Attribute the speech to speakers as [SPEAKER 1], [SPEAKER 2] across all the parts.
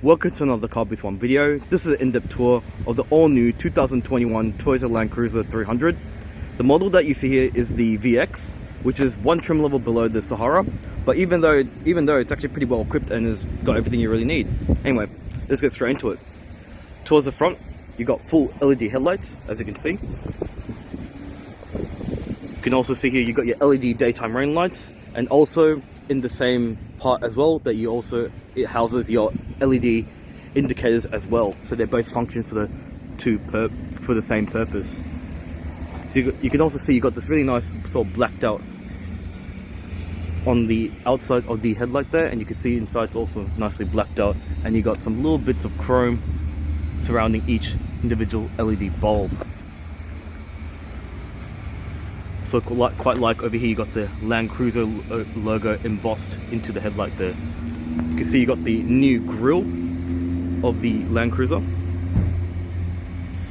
[SPEAKER 1] Welcome to another Car Booth 1 video. This is an in-depth tour of the all-new 2021 Toyota Landcruiser 300. The model that you see here is the VX, which is one trim level below the Sahara, but even though it's actually pretty well equipped and has got everything you really need. Anyway, let's get straight into it. Towards the front, you got full LED headlights, as you can see. You can also see here you got your LED daytime running lights, and also in the same part as well that it houses your LED indicators as well, so they both function for the same purpose. So you can also see you got this really nice sort of blacked out on the outside of the headlight there, and you can see inside it's also nicely blacked out, and you got some little bits of chrome surrounding each individual LED bulb. So quite like over here you got the Landcruiser logo embossed into the headlight there. You can see you got the new grille of the Landcruiser.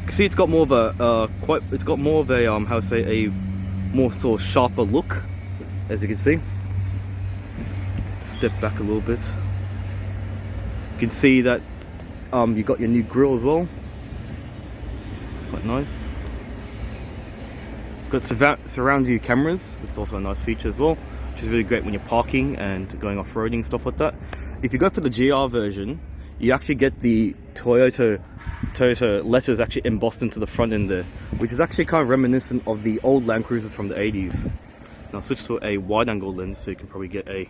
[SPEAKER 1] You can see it's got more of a how to say, a more sort of sharper look, as you can see. Step back a little bit. You can see that you got your new grille as well. It's quite nice. Got surround view cameras, which is also a nice feature as well, which is really great when you're parking and going off-roading, stuff like that. If you go for the GR version, you actually get the Toyota letters actually embossed into the front end there, which is actually kind of reminiscent of the old Land Cruisers from the 80s. Now switch to a wide angle lens so you can probably get a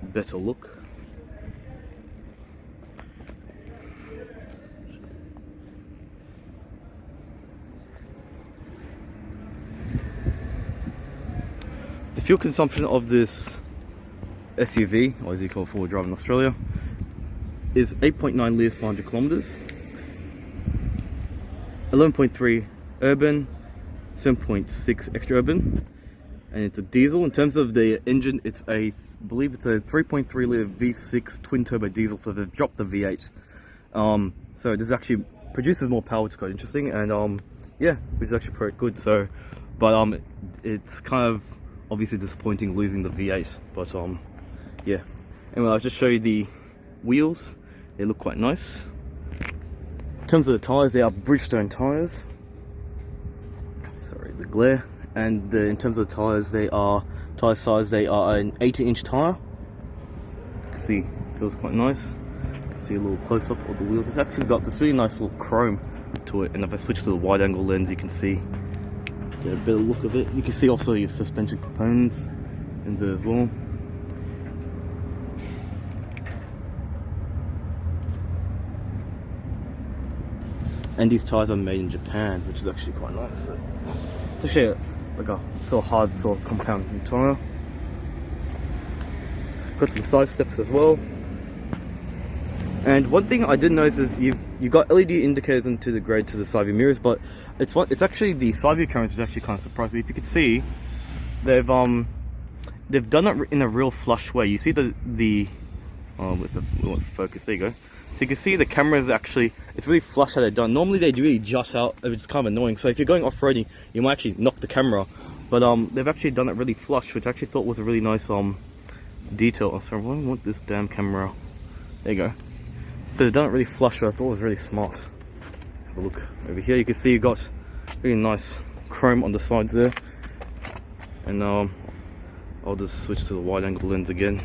[SPEAKER 1] better look. The fuel consumption of this SUV, or as you call four-wheel drive in Australia, is 8.9 litres per 100 kilometres, 11.3 urban, 7.6 extra urban, and it's a diesel. In terms of the engine, I believe it's a 3.3 litre V6 twin turbo diesel, so they've dropped the V8. So this actually produces more power, which is quite interesting, and yeah, which is actually pretty good. So, but it's kind of obviously disappointing losing the V8, but yeah. Anyway, I'll just show you the wheels. They look quite nice. In terms of the tyres, they are Bridgestone tyres. Sorry, the glare. And in terms of the tyres, tyre size, they are an 18-inch tyre. You can see, it feels quite nice. You can see a little close-up of the wheels. It's actually got this really nice little chrome to it, and if I switch to the wide-angle lens, you can see, get a better look of it. You can see also your suspension components in there as well. And these tyres are made in Japan, which is actually quite nice. So, it's actually like a sort of hard sort of compound tyre. Got some side steps as well. And one thing I did notice is you've got LED indicators into the grade to the side view mirrors, but it's actually the side view cameras, which actually kind of surprised me. If you could see, they've done it in a real flush way. You see with the focus, there you go. So you can see the cameras actually, it's really flush how they're done. Normally they do really jut out, which is kind of annoying. So if you're going off-roading, you might actually knock the camera. But they've actually done it really flush, which I actually thought was a really nice detail. Oh, sorry, I want this damn camera. There you go. So they've done it really flush, which I thought was really smart. Have a look over here. You can see you've got really nice chrome on the sides there. And I'll just switch to the wide angle lens again,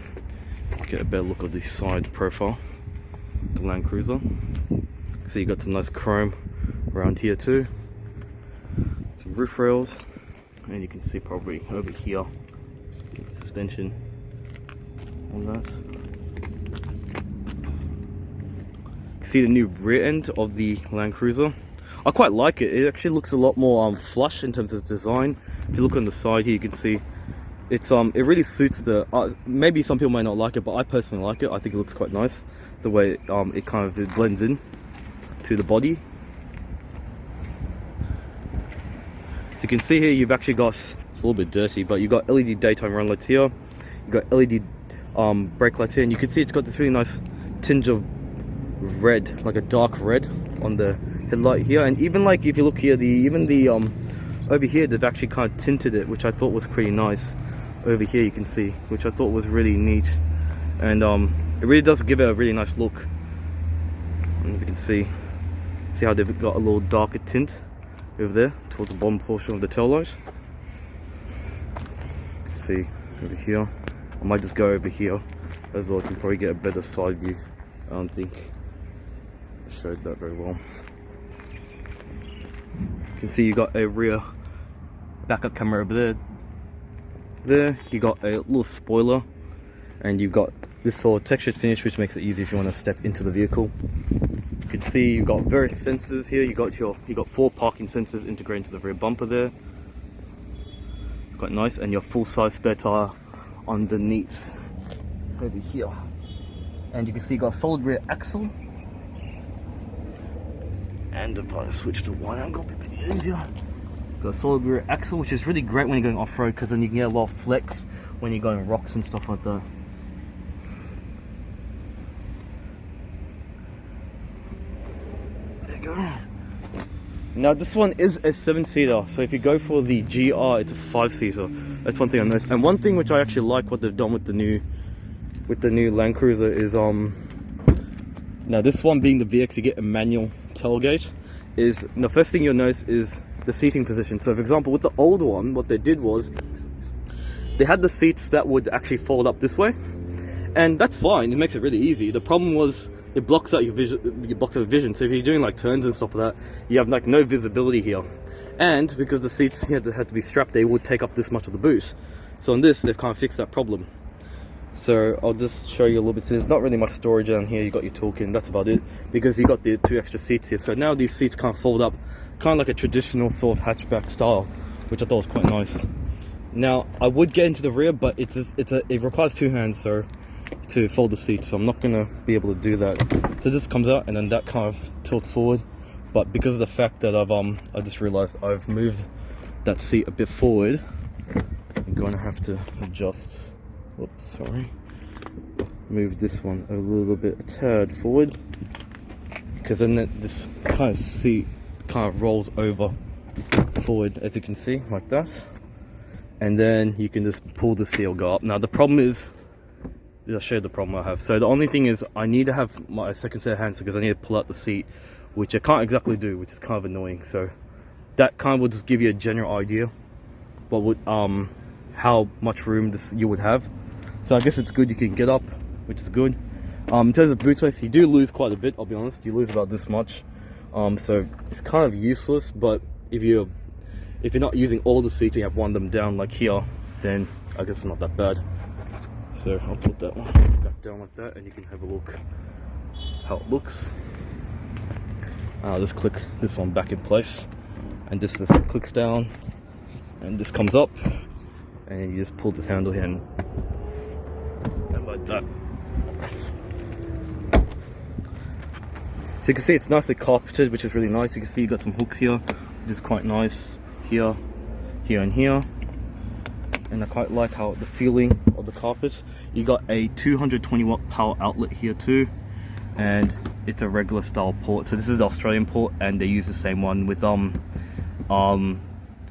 [SPEAKER 1] get a better look of the side profile, the Landcruiser. So you got some nice chrome around here too, some roof rails, and you can see probably over here suspension on that. See the new rear end of the Landcruiser. I quite like it. It actually looks a lot more flush in terms of design. If you look on the side here, you can see it really suits the maybe some people may not like it, but I personally like it. I think it looks quite nice the way it kind of blends in to the body. So you can see here you've actually got, it's a little bit dirty, but you've got LED daytime run lights here, you've got LED brake lights here, and you can see it's got this really nice tinge of red, like a dark red on the headlight here. And even like if you look here, over here they've actually kind of tinted it, which I thought was pretty nice. Over here you can see, which I thought was really neat, and it really does give it a really nice look. And you can see how they've got a little darker tint over there towards the bottom portion of the tail light. You can see over here. I might just go over here as well. I can probably get a better side view. I don't think I showed that very well. You can see you got a rear backup camera over there. There you got a little spoiler, and you've got this sort of textured finish, which makes it easy if you want to step into the vehicle. You can see you've got various sensors here. You got 4 parking sensors integrated into the rear bumper there. It's quite nice, and your full-size spare tire underneath over here. And you can see you got a solid rear axle. And if I switch to wide angle, it'll be a bit easier. Got a solid rear axle, which is really great when you're going off-road, because then you can get a lot of flex when you're going rocks and stuff like that. There you go. Now this one is a 7-seater, so if you go for the GR, it's a 5-seater. That's one thing I noticed. And one thing which I actually like what they've done with the new Landcruiser is now this one being the VX, you get a manual tailgate. Is the first thing you'll notice is the seating position. So for example, with the older one, what they did was they had the seats that would actually fold up this way, and that's fine, it makes it really easy. The problem was it blocks out your vision. It blocks out vision. So if you're doing like turns and stuff like that, you have like no visibility here. And because the seats here had to be strapped, they would take up this much of the boot. So on this, they've kind of fixed that problem. So I'll just show you a little bit. So there's not really much storage down here. You got your toolkit, that's about it, because you got the 2 extra seats here. So now these seats kind of fold up, kind of like a traditional sort of hatchback style, which I thought was quite nice. Now I would get into the rear, but it requires 2 hands to fold the seat, so I'm not gonna be able to do that. So this comes out, and then that kind of tilts forward. But because of the fact that I just realized I've moved that seat a bit forward, I'm gonna have to adjust. Whoops, sorry. Move this one a little bit, a tad forward, because then this kind of seat kind of rolls over forward, as you can see, like that. And then you can just pull the seal, go up. Now the problem is, I'll show you the problem I have. So the only thing is, I need to have my second set of hands because I need to pull out the seat, which I can't exactly do, which is kind of annoying. So that kind of will just give you a general idea what would how much room you would have. So I guess it's good you can get up, which is good. In terms of boot space, you do lose quite a bit, I'll be honest. You lose about this much. So it's kind of useless, but if you're not using all the seats and you have one of them down like here, then I guess it's not that bad. So I'll put that one back down like that, and you can have a look how it looks. I'll just click this one back in place, and this just clicks down, and this comes up, and you just pull this handle here and like that. So you can see it's nicely carpeted, which is really nice. You can see you got some hooks here, which is quite nice. Here, here, and here. And I quite like how the feeling of the carpet. You got a 220 watt power outlet here too, and it's a regular style port. So this is the Australian port, and they use the same one with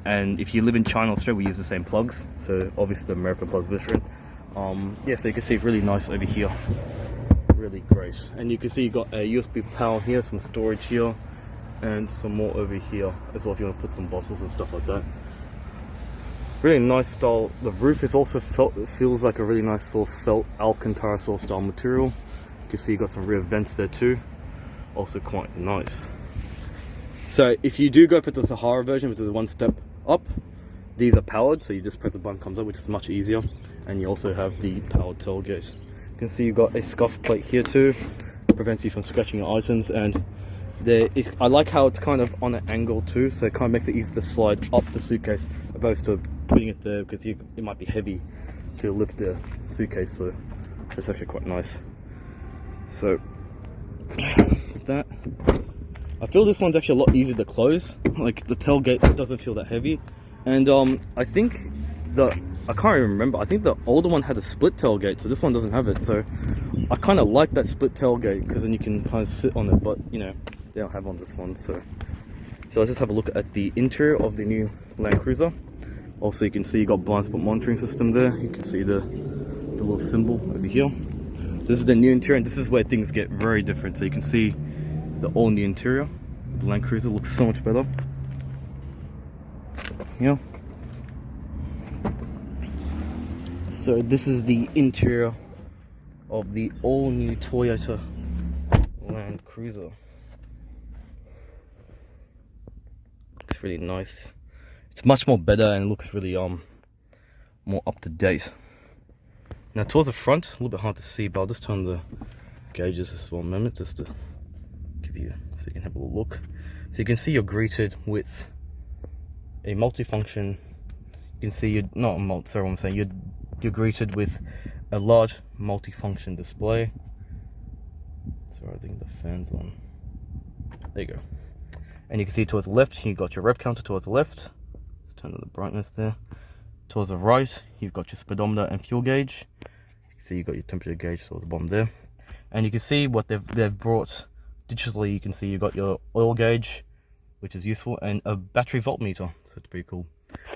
[SPEAKER 1] and if you live in China, Australia, we use the same plugs. So obviously the American plugs are different. Yeah, so you can see it's really nice over here, really great. And you can see you got a USB power here, some storage here, and some more over here as well if you want to put some bottles and stuff like that. Really nice style. The roof is also felt, it feels like a really nice sort of felt Alcantara sort of style material. You can see you got some rear vents there too, also quite nice. So if you do go for the Sahara version, which is one step up, these are powered, so you just press the button, comes up, which is much easier. And you also have the powered tailgate. You can see you've got a scuff plate here too, prevents you from scratching your items. And I like how it's kind of on an angle too, so it kind of makes it easy to slide up the suitcase opposed to putting it there, because it might be heavy to lift the suitcase. So it's actually quite nice. So with that, I feel this one's actually a lot easier to close. Like the tailgate doesn't feel that heavy. And I think I can't even remember. I think the older one had a split tailgate, so this one doesn't have it. So I kind of like that split tailgate because then you can kind of sit on it, but you know, they don't have on this one. So let's just have a look at the interior of the new Landcruiser. Also, you can see you got blind spot monitoring system there. You can see the little symbol over here. This is the new interior, and this is where things get very different. So you can see the all-new interior. The Landcruiser looks so much better. Yeah. So this is the interior of the all-new Toyota Landcruiser. Looks really nice. It's much more better and looks really more up to date. Now towards the front, a little bit hard to see, but I'll just turn the gauges just for a moment, just to give you, so you can have a little look. So you can see you're greeted with a multifunction. You can see you're not a multi. Sorry, what I'm saying. You're greeted with a large multifunction display. Sorry, I think the fan's on. There you go. And you can see towards the left, you got your rev counter towards the left. Let's turn on the brightness there. Towards the right, you've got your speedometer and fuel gauge. You can see you've got your temperature gauge towards the bottom there. And you can see what they've brought digitally. You can see you've got your oil gauge, which is useful, and a battery voltmeter. So it's pretty cool.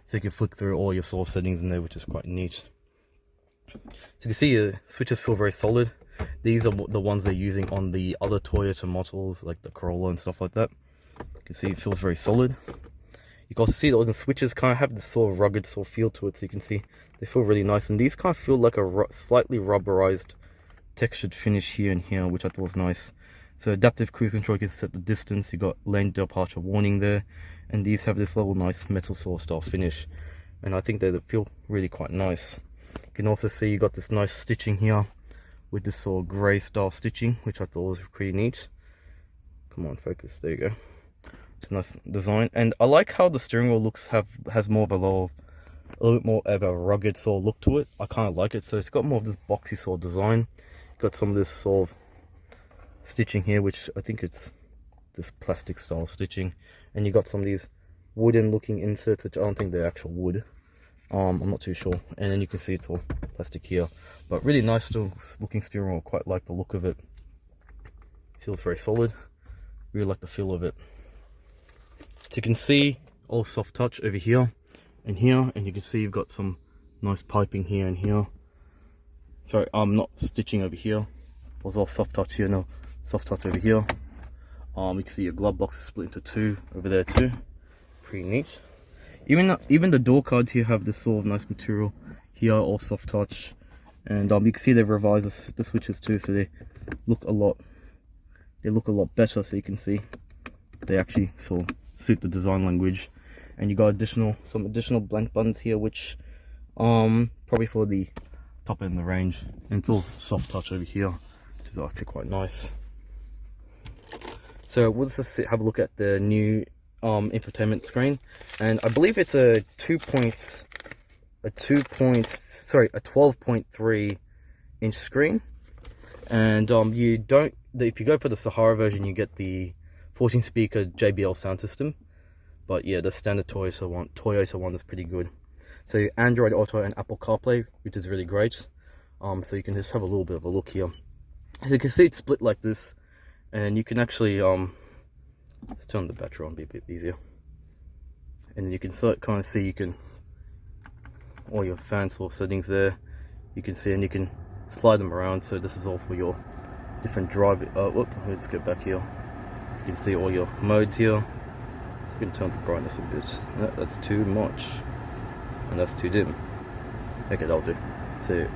[SPEAKER 1] So you can flick through all your source settings in there, which is quite neat. So you can see your switches feel very solid. These are the ones they're using on the other Toyota models, like the Corolla and stuff like that. You can see it feels very solid. You can also see that the switches kind of have this sort of rugged sort of feel to it, so you can see they feel really nice. And these kind of feel like a slightly rubberized textured finish here and here, which I thought was nice. So adaptive cruise control, you can set the distance. You got lane departure warning there, and these have this little nice metal sort of style finish, and I think they feel really quite nice. You can also see you got this nice stitching here with this sort of grey style stitching, which I thought was pretty neat. Come on, focus. There you go. It's a nice design, and I like how the steering wheel has more of a little bit more of a rugged sort of look to it. I kind of like it. So it's got more of this boxy sort of design. Got some of this sort of stitching here, which I think it's this plastic style stitching, and you got some of these wooden looking inserts, which I don't think they're actual wood. I'm not too sure. And then you can see it's all plastic here, but really nice still looking steering wheel. Quite like the look of it. Feels very solid. Really like the feel of it. So you can see all soft touch over here and here, and you can see you've got some nice piping here and here. Sorry, I'm not stitching over here. It was all soft touch here, no soft touch over here. You can see your glove box is split into two over there too. Pretty neat. Even the door cards here have this sort of nice material here, all soft touch, and you can see they've revised the switches too, so they look a lot better. So you can see they actually sort of suit the design language, and you got some additional blank buttons here, which probably for the top end of the range, and it's all soft touch over here, which is actually quite nice. So we'll just have a look at the new infotainment screen, and I believe it's a 12.3 inch screen, and if you go for the Sahara version, you get the 14 speaker JBL sound system, but yeah, the standard Toyota one is pretty good. So Android Auto and Apple CarPlay, which is really great. So you can just have a little bit of a look here. As you can see, it's split like this, and you can actually let's turn the battery on, be a bit easier. And you can kind of see all your fan source settings there. You can see, and you can slide them around. So this is all for your different drive. Let's get back here. You can see all your modes here. So you can turn the brightness a bit. That's too much, and that's too dim. Okay, that'll do. So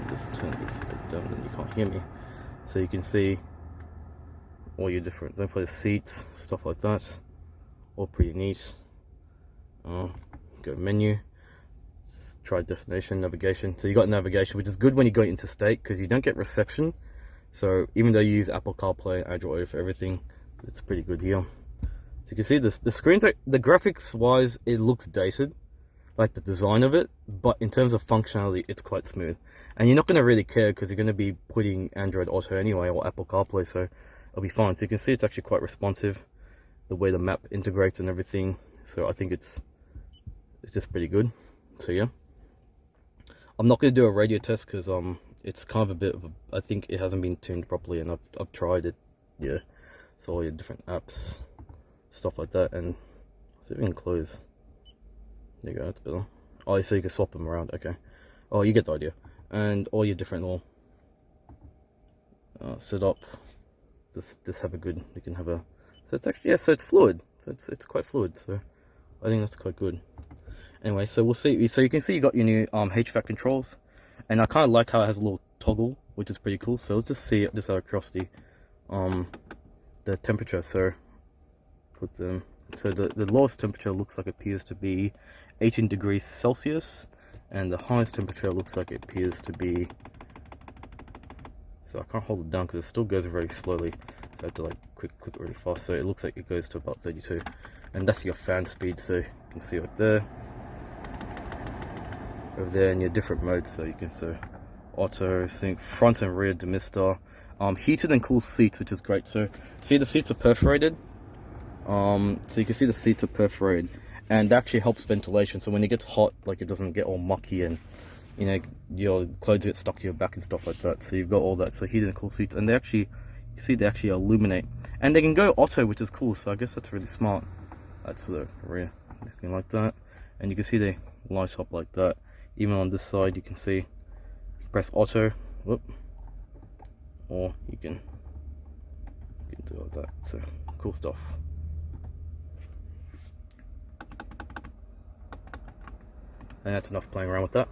[SPEAKER 1] just turn this a bit down, then you can't hear me. So you can see all your different, then for the seats, stuff like that, all pretty neat. Go menu, try destination, navigation. So you got navigation, which is good when you go interstate because you don't get reception. So even though you use Apple CarPlay, Android Auto for everything, it's pretty good here. So you can see this, the screens, the graphics wise, it looks dated, like the design of it, but in terms of functionality, it's quite smooth. And you're not going to really care because you're going to be putting Android Auto anyway, or Apple CarPlay, so it'll be fine. So you can see it's actually quite responsive, the way the map integrates and everything. So I think it's just pretty good. So yeah, I'm not going to do a radio test because it's kind of a bit of I think it hasn't been tuned properly, and I've tried it. Yeah, so all your different apps, stuff like that, and so we can close. There you go, that's better. Oh, so you can swap them around. Okay. Oh, you get the idea. And all your different little setup just have a good, you can have a, so it's actually, yeah, so it's fluid, so it's quite fluid, so I think that's quite good. Anyway, so we'll see, so you can see you got your new HVAC controls, and I kind of like how it has a little toggle, which is pretty cool. So let's just see it just out of curiosity, the temperature. So put them, so the lowest temperature looks like it appears to be 18 degrees Celsius, and the highest temperature looks like it appears to be, so I can't hold it down because it still goes very slowly, so I have to like click really fast. So it looks like it goes to about 32, and that's your fan speed. So you can see right there, over there, in your different modes. So you can, so auto, sync, front and rear demister, heated and cool seats, which is great. So see, the seats are perforated, so you can see the seats are perforated, and that actually helps ventilation. So when it gets hot, like, it doesn't get all mucky and, you know, your clothes get stuck to your back and stuff like that. So you've got all that. So heated and cool seats, and they actually, you see, they actually illuminate, and they can go auto, which is cool. So I guess that's really smart. That's the rear, anything like that, and you can see they light up like that. Even on this side, you can see, press auto, whoop, or you can do all that. So cool stuff. And that's enough playing around with that.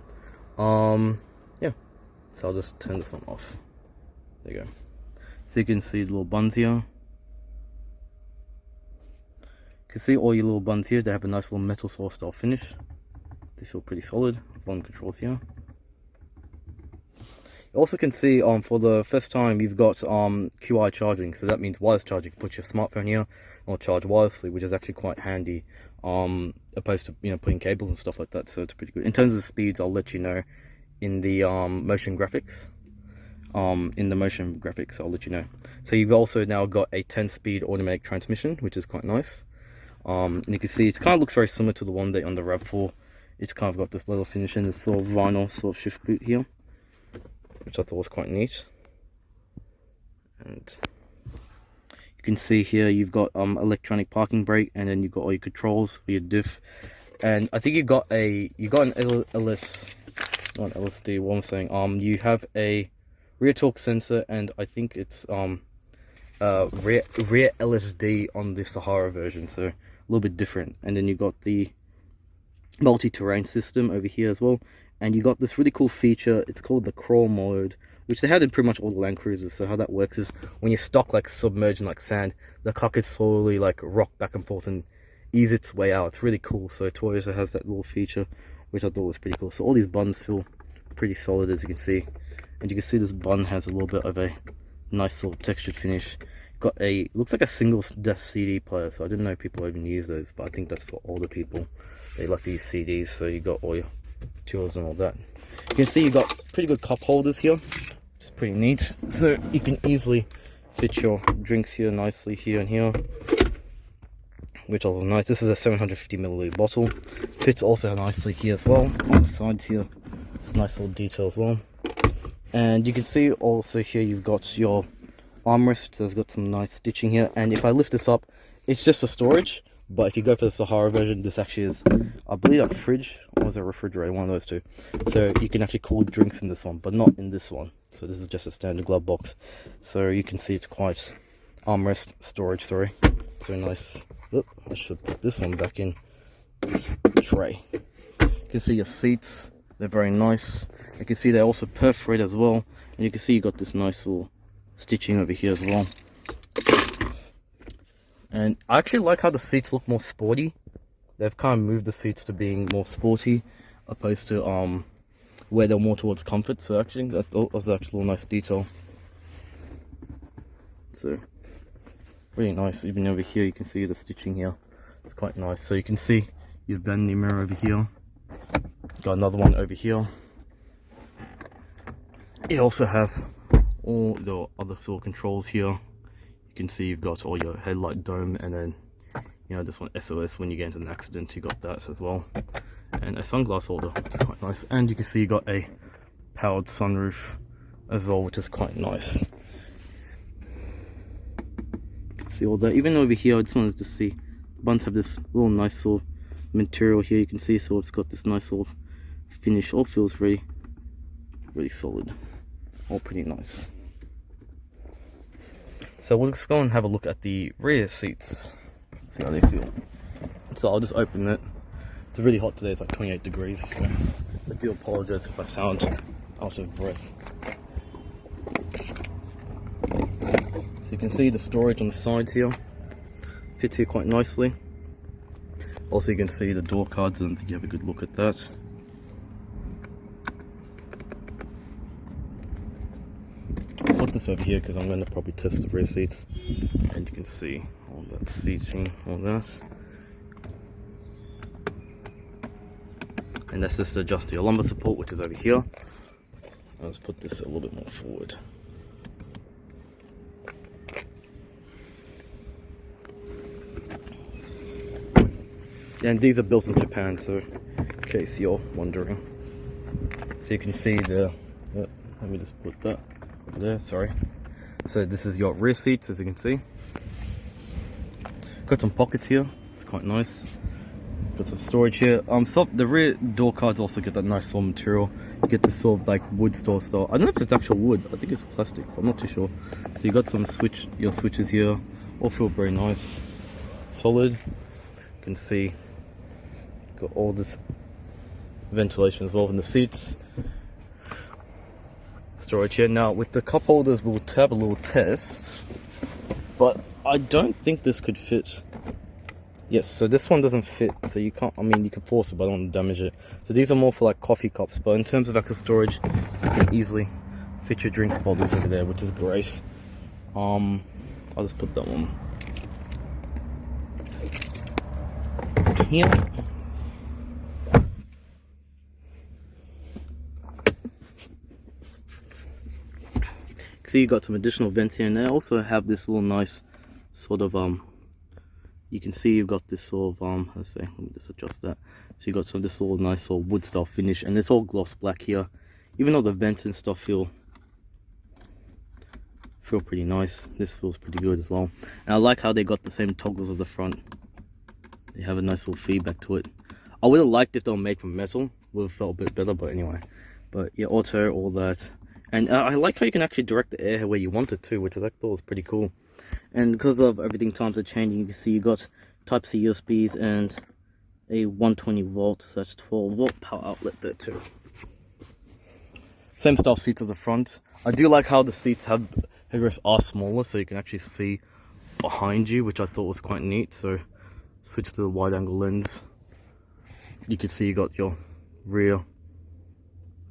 [SPEAKER 1] Yeah, so I'll just turn this one off. There you go. So you can see the little buns here. You can see all your little buns here. They have a nice little metal saw style finish. They feel pretty solid. Volume controls here. You also can see, for the first time, you've got QI charging. So that means wireless charging. You can put your smartphone here or charge wirelessly, which is actually quite handy, opposed to, you know, putting cables and stuff like that. So it's pretty good. In terms of speeds, I'll let you know in the motion graphics. I'll let you know. So you've also now got a 10-speed automatic transmission, which is quite nice. And you can see it kind of looks very similar to the one that on the RAV4. It's kind of got this little finish in this sort of vinyl sort of shift boot here, which I thought was quite neat. And you can see here you've got electronic parking brake, and then you've got all your controls for your diff. And I think you got an LS, not an LSD. What I'm saying, you have a rear torque sensor, and I think it's rear LSD on the Sahara version, so a little bit different. And then you got the multi-terrain system over here as well, and you got this really cool feature. It's called the crawl mode, which they had in pretty much all the Landcruisers. So how that works is, when you're stuck like submerged in like sand, the car can slowly like rock back and forth and ease its way out. It's really cool. So Toyota has that little feature, which I thought was pretty cool. So all these buns feel pretty solid, as you can see, and you can see this bun has a little bit of a nice little textured finish. Got a, looks like a single disc CD player, so I didn't know people even use those, but I think that's for older people. They like to use CDs, so you got all your tools and all that. You can see you got pretty good cup holders here, which is pretty neat. So you can easily fit your drinks here nicely, here and here, which are nice. This is a 750ml bottle. Fits also nicely here as well. On the sides here, it's a nice little detail as well. And you can see also here you've got your armrest, so it's got some nice stitching here. And if I lift this up, it's just for storage. But if you go for the Sahara version, this actually is, I believe, a fridge, or is it a refrigerator, one of those two. So you can actually cool drinks in this one, but not in this one. So this is just a standard glove box. So you can see it's quite armrest storage, sorry. So nice. Oop, I should put this one back in this tray. You can see your seats, they're very nice. You can see they're also perforated as well. And you can see you got this nice little stitching over here as well. And I actually like how the seats look more sporty. They've kind of moved the seats to being more sporty, opposed to where they're more towards comfort. So actually, that was actually a nice detail. So really nice. Even over here, you can see the stitching here. It's quite nice. So you can see you've bent the mirror over here. Got another one over here. You also have all the other sort of controls here. You can see you've got all your headlight dome, and then, you know, this one SOS when you get into an accident, you got that as well. And a sunglass holder, it's quite nice. And you can see you got a powered sunroof as well, which is quite nice. You can see all that. Even over here, I just wanted to see, the buns have this little nice sort of material here. You can see, so it's got this nice sort of finish. All feels very, really solid. All pretty nice. So we'll just go and have a look at the rear seats, see how they feel. So I'll just open it. It's really hot today, it's like 28 degrees, so I do apologize if I sound out of breath. So you can see the storage on the sides here, fits here quite nicely. Also you can see the door cards, and you have a good look at that. I'll put this over here because I'm going to probably test the rear seats, and you can see all that seating, all that. And that's just to adjust your lumbar support, which is over here. Let's put this a little bit more forward. And these are built in Japan, so in case you're wondering. So you can see the, let me just put that over there, sorry. So this is your rear seats, as you can see. Got some pockets here, it's quite nice. Got some storage here. So the rear door cards also get that nice soft material. You get this sort of like wood store style. I don't know if it's actual wood, I think it's plastic, I'm not too sure. So you got some your switches here, all feel very nice, solid. You can see got all this ventilation as well in the seats. Storage here. Now with the cup holders we'll have a little test, but I don't think this could fit. Yes, so this one doesn't fit, so you can't, I mean you can force it but I don't want to damage it. So these are more for like coffee cups, but in terms of actual storage you can easily fit your drinks bottles over there, which is great. I'll just put that one here. See, you got some additional vents here, and they also have this little nice sort of you can see you've got this sort of let's say, let me just adjust that. So you got some this little nice sort of wood style finish, and it's all gloss black here. Even though the vents and stuff feel pretty nice, this feels pretty good as well. And I like how they got the same toggles at the front. They have a nice little feedback to it. I would have liked if they were made from metal, would have felt a bit better, but anyway. But yeah, auto, all that. And I like how you can actually direct the air where you want it to, which I thought was pretty cool. And because of everything times are changing, you can see you got Type-C USBs and a 120 volt, so that's 12 volt power outlet there too. Same style seats at the front. I do like how the seats headrests are smaller, so you can actually see behind you, which I thought was quite neat. So switch to the wide angle lens. You can see you got your rear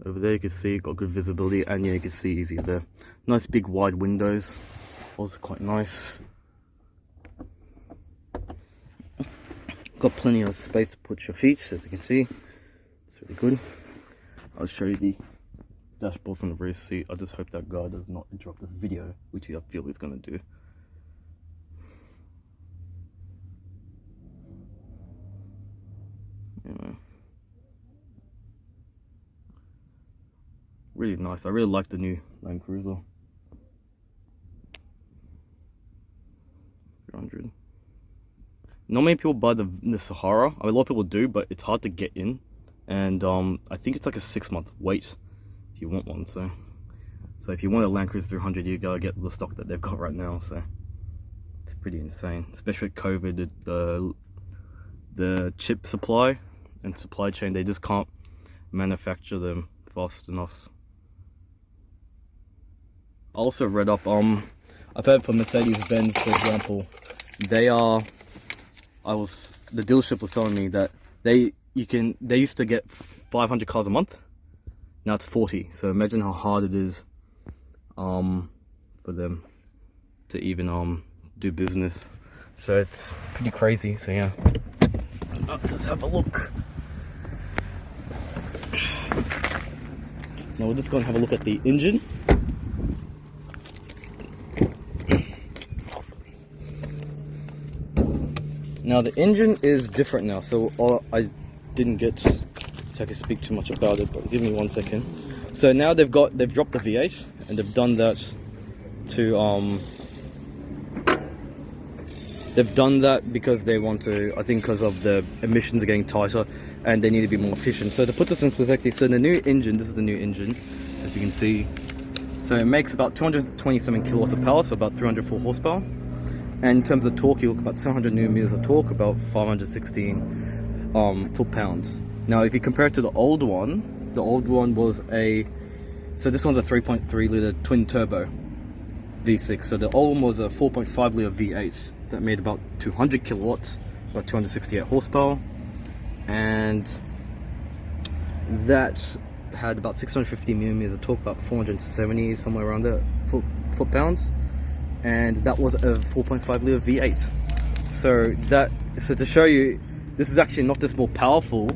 [SPEAKER 1] over there, you can see you've got good visibility, and yeah, you can see easier there. Nice big wide windows, also quite nice. Got plenty of space to put your feet, as you can see. It's really good. I'll show you the dashboard from the rear seat. I just hope that guy does not interrupt this video, which I feel he's going to do. Anyway. Really nice. I really like the new Landcruiser 300. Not many people buy the Sahara. I mean, a lot of people do, but it's hard to get in. And I think it's like a 6-month wait if you want one. So if you want a Landcruiser 300, you gotta get the stock that they've got right now. So it's pretty insane, especially with COVID. The chip supply and supply chain, they just can't manufacture them fast enough. I also read up, I've heard from Mercedes-Benz, for example, the dealership was telling me that they used to get 500 cars a month, now it's 40, so imagine how hard it is for them to even do business. So it's pretty crazy. So yeah, let's have a look. Now we're just going to have a look at the engine. Now the engine is different now, so I didn't get so I can speak too much about it, but give me 1 second. So now they've dropped the V8, and they've done that to they've done that because they want to, I think because of the emissions are getting tighter and they need to be more efficient. So to put this in perspective, so the new engine, this is the new engine, as you can see. So it makes about 227 kilowatts of power, so about 304 horsepower. And in terms of torque, you look about 700 newton meters of torque, about 516 foot-pounds. Now, if you compare it to the old one was so this one's a 3.3 litre twin turbo V6. So the old one was a 4.5 litre V8 that made about 200 kilowatts, about 268 horsepower, and that had about 650 millimeters of torque, about 470 somewhere around there foot-pounds, and that was a 4.5 litre V8. So to show you, this is actually not just more powerful,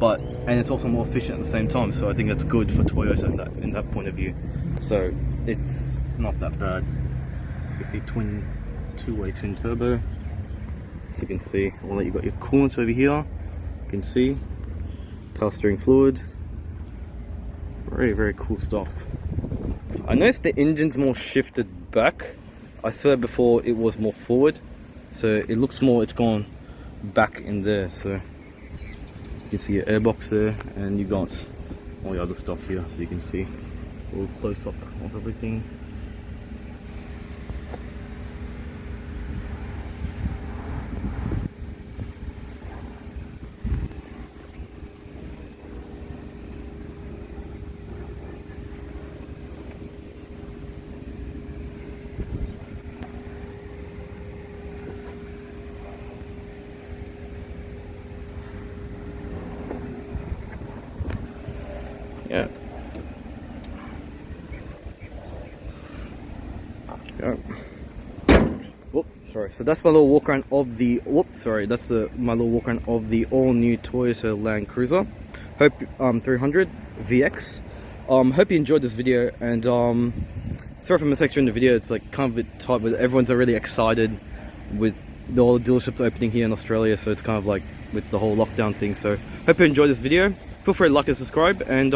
[SPEAKER 1] and it's also more efficient at the same time. So I think that's good for Toyota in that point of view. So it's not that bad. You see two-way twin turbo. So you can see, well, you've got your coolant over here. You can see power steering fluid. Very, very cool stuff. I noticed the engine's more shifted back. I thought before it was more forward, so it looks more, it's gone back in there. So you can see your airbox there, and you got all the other stuff here, so you can see a little close up of everything. Yeah. Go. Whoop, sorry. So that's my little walk around of the. Whoops, sorry. That's my little walk around of the all-new Toyota Landcruiser. Hope 300 VX. Hope you enjoyed this video, and sorry for mistakes in the video. It's like kind of a bit tight, but everyone's already excited with all the dealerships opening here in Australia. So it's kind of like with the whole lockdown thing. So hope you enjoyed this video. Feel free to like and subscribe, and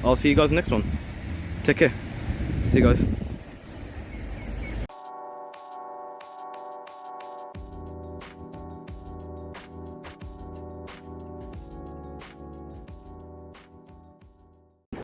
[SPEAKER 1] I'll see you guys next one. Take care. See you guys.